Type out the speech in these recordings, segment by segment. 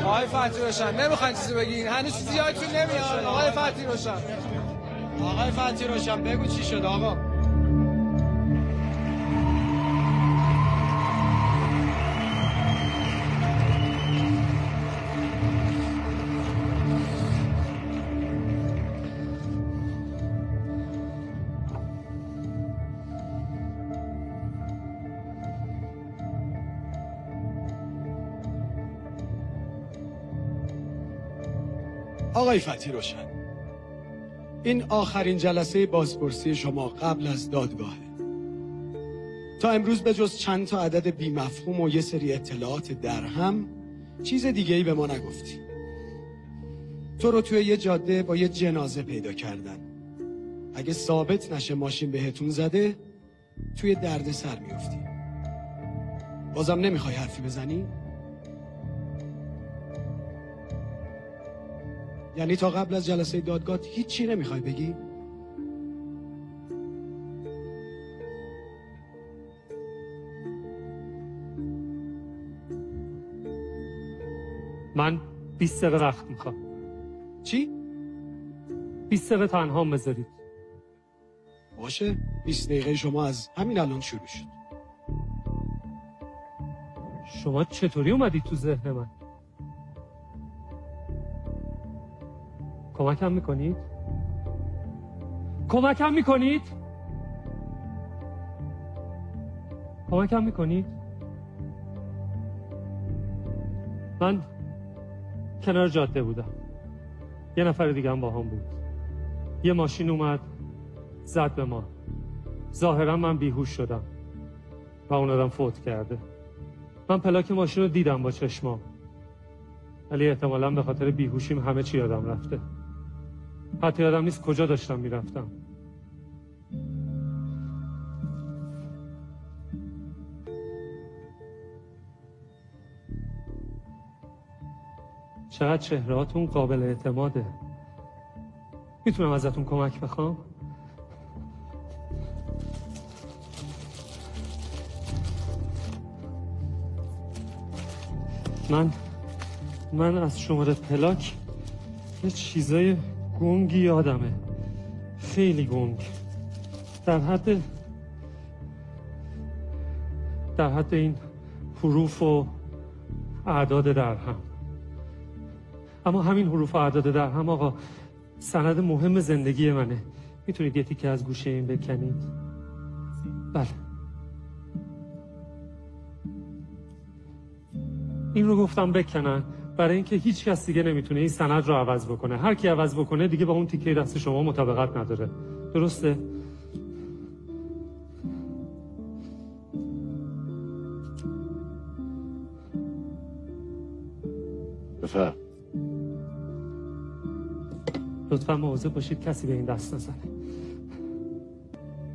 آقای فتحی روشن نمیخواین چیزی بگین؟ هنوز چیزی یادتون نمیاد آقای فتحی روشن؟ آقای فتحی روشن بگو چی شد آقا؟ آقای فتحی روشن، این آخرین جلسه بازپرسی شما قبل از دادگاهه. تا امروز به جز چند تا عدد بی‌مفهوم و یه سری اطلاعات درهم چیز دیگه ای به ما نگفتی. تو رو توی یه جاده با یه جنازه پیدا کردن. اگه ثابت نشه ماشین بهتون زده توی درد سر میفتی. بازم نمیخوای حرفی بزنی؟ یعنی تا قبل از جلسه دادگاه هیچی نمیخوای بگی؟ من 20 دقیقه وقت میخوام. چی؟ 20 دقیقه تنها بذارید. باشه، 20 دقیقه شما از همین الان شروع شد. شما چطوری اومدید تو ذهن من؟ کمکم میکنید؟ کمکم میکنید؟ کمکم میکنید؟ من کنار جاده بودم. یه نفر دیگه هم با هم بود. یه ماشین اومد زد به ما. ظاهرا من بیهوش شدم و اون آدم فوت کرده. من پلاک ماشین رو دیدم با چشمام، ولی احتمالاً به خاطر بیهوشیم همه چی یادم رفته. حتی یادم نیست کجا داشتم میرفتم. چقدر چهرهاتون قابل اعتماده. میتونم ازتون کمک بخوام؟ من از شماره پلاک یه چیزای گنگی یادمه. خیلی گنگ. در حد این حروف و اعداد درهم. اما همین حروف و اعداد درهم آقا سند مهم زندگی منه. میتونید یه تیکه از گوشه این بکنید؟ بله. این رو گفتم بکنن برای اینکه هیچ کس دیگه نمیتونه این سند رو عوض بکنه. هر کی عوض بکنه دیگه با اون تیکه دست شما مطابقت نداره. درسته؟ بفرم. لطفا مواظب باشید کسی به این دست نزنه.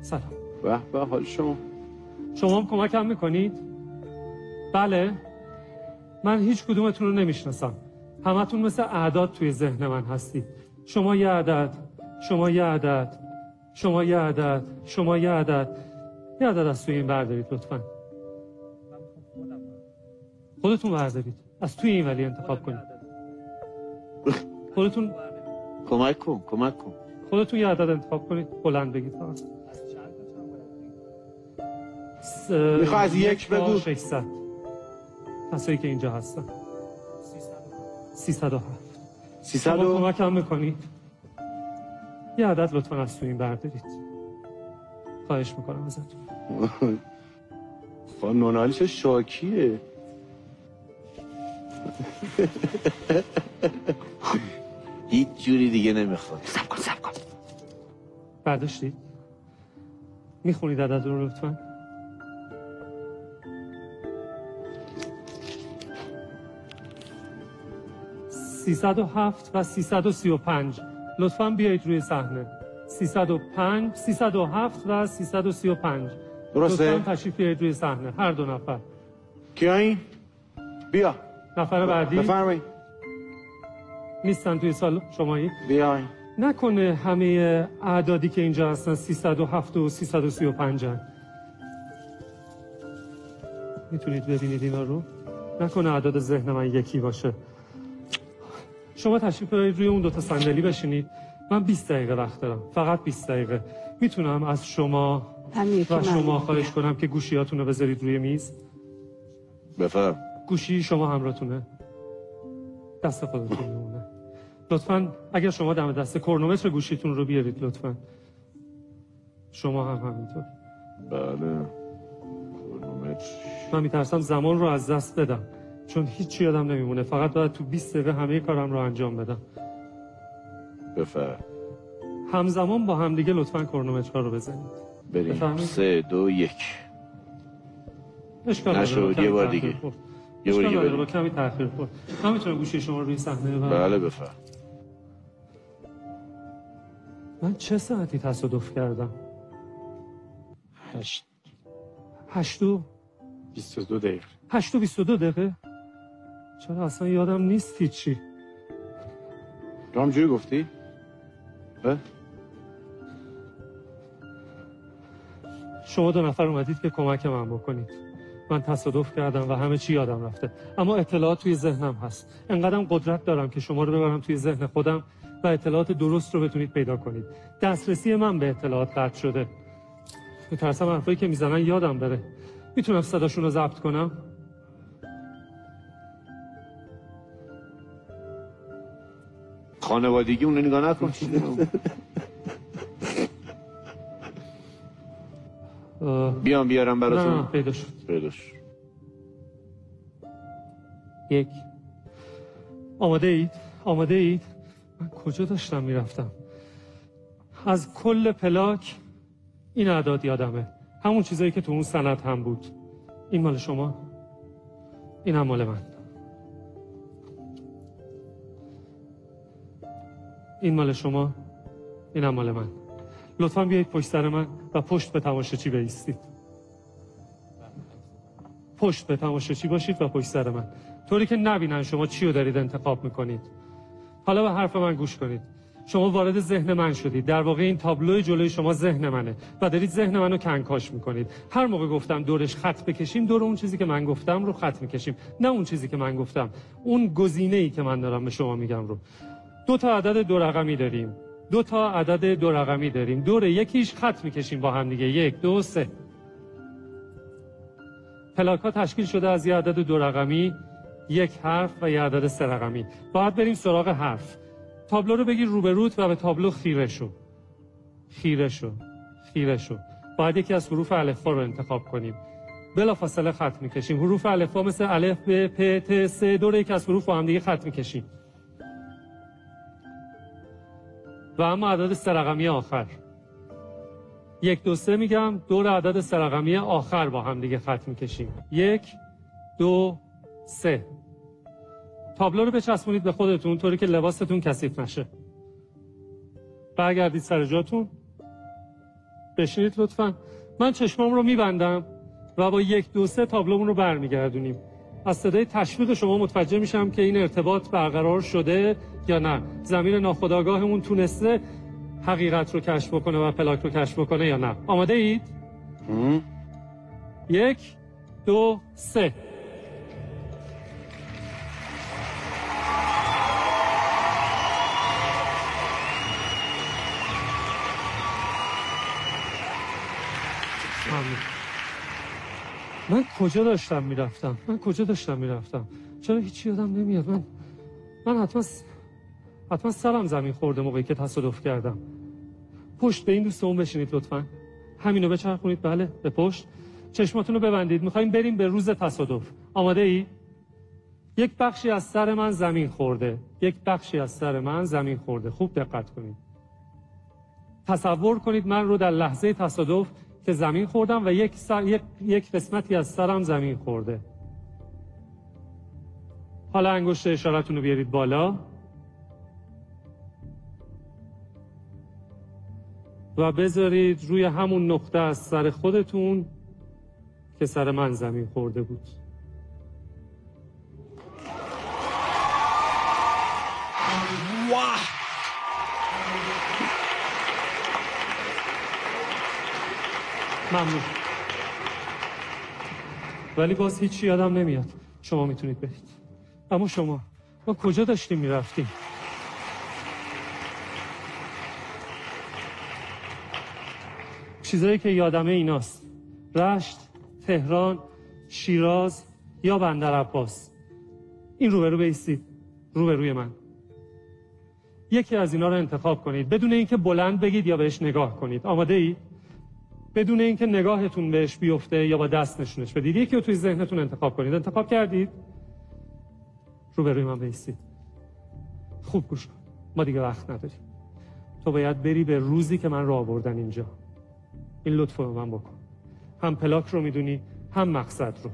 سلام. به حال شما هم کمکم میکنید؟ بله. من هیچ کدومتون رو نمیشناسم. همتون مثل اعداد توی ذهن من هستید. شما یه عدد، شما یه عدد، شما یه عدد، شما یه عدد. یه عدد از توی این بردارید لطفا. خودتون بردارید. از توی این ولی انتخاب کنید. خودتون کمک کن. خودتون یه عدد انتخاب کنید. بلند بگید فقط. میخواه از یک بگو. 600 کسایی که اینجا هستن. 307. 300 کمک هم میکنید؟ یه عدد لطفا از تو این بردارید. خواهش میکنم ازتون. نونالی چه شاکیه. هیچ جوری دیگه نمیخواد. سب کن. برداشتید؟ میخونید عدد رو لطفا؟ 307 و 335 لطفاً بیایید روی صحنه. 305 307 و 335 درسته؟ لطفاً تشریف بیایید روی صحنه هر دو نفر. کیایین؟ بیا. نفر بعدی؟ بفرمایید. نیستن توی سال شمایی؟ بیاین. نکنه همه اعدادی که اینجا هستن 307 و 335 هن. میتونید ببینید اینا رو؟ نکنه اعداد ذهن من یکی باشه. شما تشریف ببرید روی اون 2 تا صندلی بشینید. من 20 دقیقه وقت دارم، فقط 20 دقیقه. میتونم از شما و شما خواهش کنم که گوشیاتون رو بذارید روی میز؟ بفهم. گوشی شما همراهتونه؟ دست خودتون میمونه. لطفاً اگر شما دم دست کرونومتر گوشیتون رو بیارید لطفاً. شما هم همینطور. بله. کرونومتر. من میترسم زمان رو از دست بدم، چون هیچ یادم نمیمونه. فقط باید تو 20 دقیقه همه کارم رو انجام بدم. بفهم. همزمان با هم دیگه لطفاً کرونومترها رو بزنید. بریم. بفهمید؟ 3 2 1. اشکال نداره. نشد. یه بار دیگه. یه بار دیگه با کمی تأخیر خورد. من میتونم گوشی شما رو روی صحنه ببرم؟ بله بفهم. من چه ساعتی تصادف کردم؟ 8 و 22 دقیقه. 8 و 22 دقیقه؟ چرا اصلا یادم نیست هیچی. تو همجوری گفتی؟ شما 2 نفر اومدید که کمک من بکنید. من تصادف کردم و همه چی یادم رفته، اما اطلاعات توی ذهنم هست. انقدرم قدرت دارم که شما رو ببرم توی ذهن خودم و اطلاعات درست رو بتونید پیدا کنید. دسترسی من به اطلاعات قطع شده. میترسم حرفایی که میزنن یادم بره. میتونم صداشون رو ضبط کنم؟ خانوادگی اون رو نگاه نکن. بیارم براتون. نه پیدا شد. پیدا شد. 1. آماده اید؟ آماده اید؟ من کجا داشتم میرفتم؟ از کل پلاک این اعداد یادمه. همون چیزایی که تو اون سند هم بود. این مال شما؟ این هم مال من. این مال شما؟ این هم مال من. لطفاً بیایید پشت سر من و پشت به تماشاچی بایستید. پشت به تماشاچی باشید و پشت سر من، طوری که نبینن شما چی رو دارید انتخاب میکنید. حالا به حرف من گوش کنید. شما وارد ذهن من شدید. در واقع این تابلوی جلوی شما ذهن منه و دارید ذهن منو کنکاش میکنید. هر موقع گفتم دورش خط بکشیم، دور اون چیزی که من گفتم رو خط میکشیم، نه اون چیزی که من گفتم، اون گزینه‌ای که من دارم به شما میگم رو. 2 تا عدد 2 رقمی داریم. 2 تا عدد 2 رقمی داریم. دور یکیش خط میکشیم با هم دیگه. 1 2 3. پلاک ها تشکیل شده از یه عدد 2 رقمی، 1 حرف و یه عدد 3 رقمی. باید بریم سراغ حرف. تابلو رو بگیر روبروت و به تابلو خیره شو. خیره شو. خیره شو. باید یکی از حروف الفبا رو انتخاب کنیم. بلافاصله خط میکشیم. حروف الفبا مثل الف، ب، پ، ت، س، دور یک از حروف با هم دیگه خط میکشیم. و اما عدد 3 رقمی آخر. 1 2 3 میگم، دور عدد 3 رقمی آخر با هم دیگه خط میکشیم. 1 2 3. تابلو رو بچسبونید به خودتون طوری که لباستون کثیف نشه. برگردید سر جاتون. بشینید لطفاً. من چشمام رو میبندم و با 1 2 3 تابلومون رو برمیگردونیم. از صدای تشویق شما متوجه میشم که این ارتباط برقرار شده یا نه. ضمیر ناخودآگاهمون تونسته حقیقت رو کشف بکنه و پلاک رو کشف بکنه یا نه. آماده اید؟ 1 2 3. من کجا داشتم میرفتم؟ چرا هیچی یادم نمیاد؟ من حتما سرم زمین خورده موقعی که تصادف کردم. پشت به این دوستمون بشینید لطفاً. همینو بچرخونید. بله به پشت. چشماتون رو ببندید. میخوایم بریم به روز تصادف. آماده ای؟ یک بخشی از سر من زمین خورده. خوب دقت کنید. تصور کنید من رو در لحظه تصادف که زمین خوردم و یک قسمتی از سرم زمین خورده. حالا انگشت اشارتون رو بیارید بالا و بذارید روی همون نقطه از سر خودتون که سر من زمین خورده بود. ممنون. ولی باز هیچی یادم نمیاد. شما میتونید برید. اما شما، ما کجا داشتیم میرفتیم؟ چیزایی که یادمه ایناست: رشت، تهران، شیراز یا بندرعباس. این روبرو بایستید، روبروی من. یکی از اینا رو انتخاب کنید بدون اینکه بلند بگید یا بهش نگاه کنید. آماده ای؟ بدون اینکه نگاهتون بهش بیفته یا با دست نشونش بدید. یکی رو توی ذهنتون انتخاب کنید. انتخاب کردید؟ روبروی من بایستید. خوب گوش کن. ما دیگه وقت نداریم. تو باید بری به روزی که من رو آوردن اینجا. این لطف رو من بکن. هم پلاک رو میدونی، هم مقصد رو.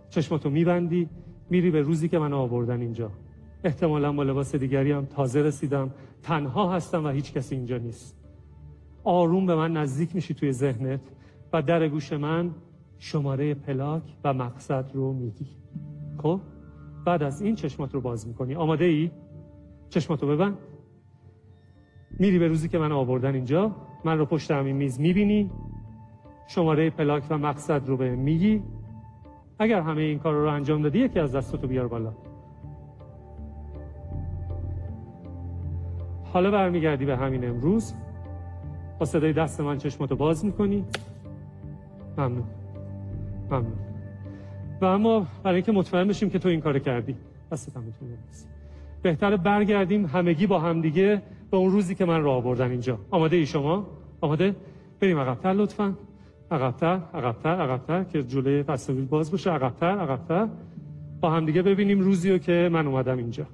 چشماتو میبندی، میری به روزی که من آوردن اینجا. احتمالاً با لباس دیگری هم تازه رسیدم، تنها هستم و هیچ کسی اینجا نیست. آروم به من نزدیک میشی توی ذهنت و در گوش من شماره پلاک و مقصد رو میگی. خب بعد از این چشمات رو باز میکنی. آماده ای؟ چشماتو ببند. میری به روزی که من آوردن اینجا. من رو پشت همین میز میبینی، شماره پلاک و مقصد رو به میگی. اگر همه این کار رو انجام دادی یکی از دستاتو بیار بالا. حالا برمیگردی به همین امروز، با صدای دست من چشماتو باز میکنی. ممنون. و اما برای اینکه مطمئن بشیم که تو این کار کردی، دستت هم میتونی بزنی، بهتره برگردیم همگی با همدیگه به اون روزی که من رو آوردن اینجا. آماده ای شما؟ آماده؟ بریم عقب‌تر لطفاً. عقب‌تر که جلوی تصاویر باز بشه. عقب‌تر با همدیگه ببینیم روزی رو که من اومدم اینجا.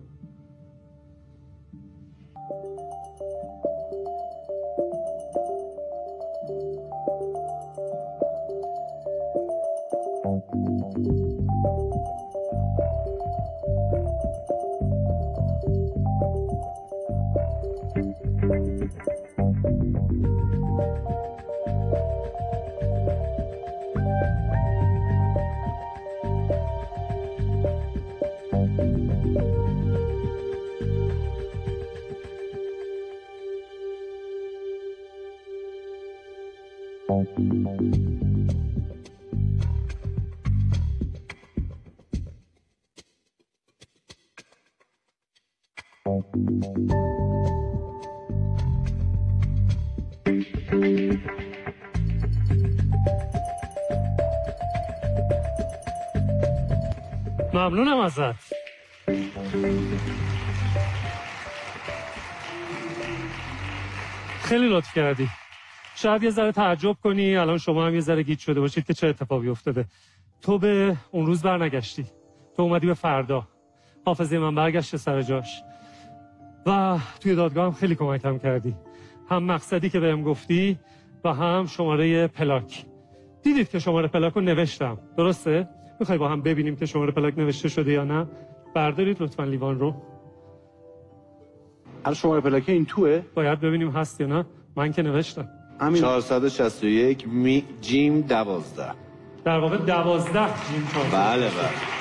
ممنونم ازت. خیلی لطف کردی. شاید یه ذره تعجب کنی الان شما هم یه ذره گیج شده باشید که چه اتفاقی افتاده. تو به اون روز برنگشتی، تو اومدی به فردا. حافظه من برگشت سر جاش و توی دادگاه هم خیلی کمکم کردی، هم مقصدی که بهم گفتی و هم شماره پلاک. دیدید که شماره پلاک رو نوشتم، درسته؟ میخوای با هم ببینیم که شماره پلاک نوشته شده یا نه؟ بردارید لطفاً لیوان رو. هر شماره پلاک این توه؟ باید ببینیم هست یا نه. من که نوشتم. 461 جیم 12. در واقع 12 جیم 4. بله.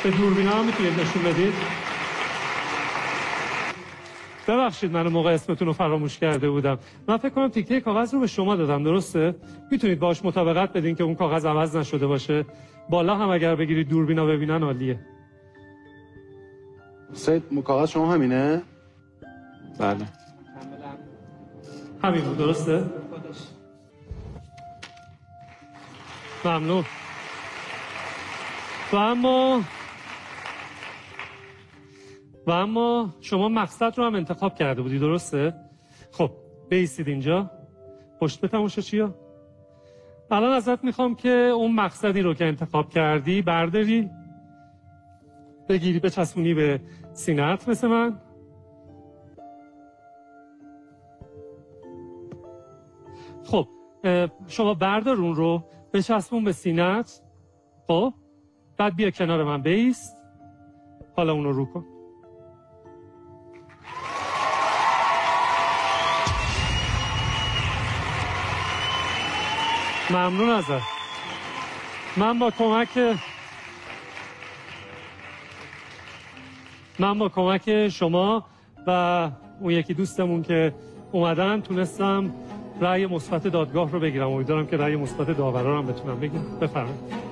به دوربینا هم میتونید نشون بدید؟ ببخشید من موقع اسمتون رو فراموش کرده بودم. من فکر کنم تیکه کاغذ رو به شما دادم، درسته؟ میتونید باش مطابقت بدین که اون کاغذ عوض نشده باشه. بالا هم اگر بگیرید دوربینا ببینن عالیه. سید کاغذ شما همینه؟ بله. همین بود، درسته؟ ممنون. و اما شما مقصد رو هم انتخاب کرده بودی، درسته؟ خب بایستید اینجا. پشت به تماشاچیا. الان ازت میخوام که اون مقصدی رو که انتخاب کردی برداری، بگیری بچسبونی به سینه‌ات مثل من. خب شما بردار اون رو بچسبون به سینه‌ات. خب بعد بیا کنار من بایست. حالا اون رو کن. ممنون ازت. من با کمک شما و اون یکی دوستمون که اومدن تونستم رأی مثبت دادگاه رو بگیرم. امیدوارم که رأی مثبت داورا رو هم بتونم بگیرم. بفرمایید.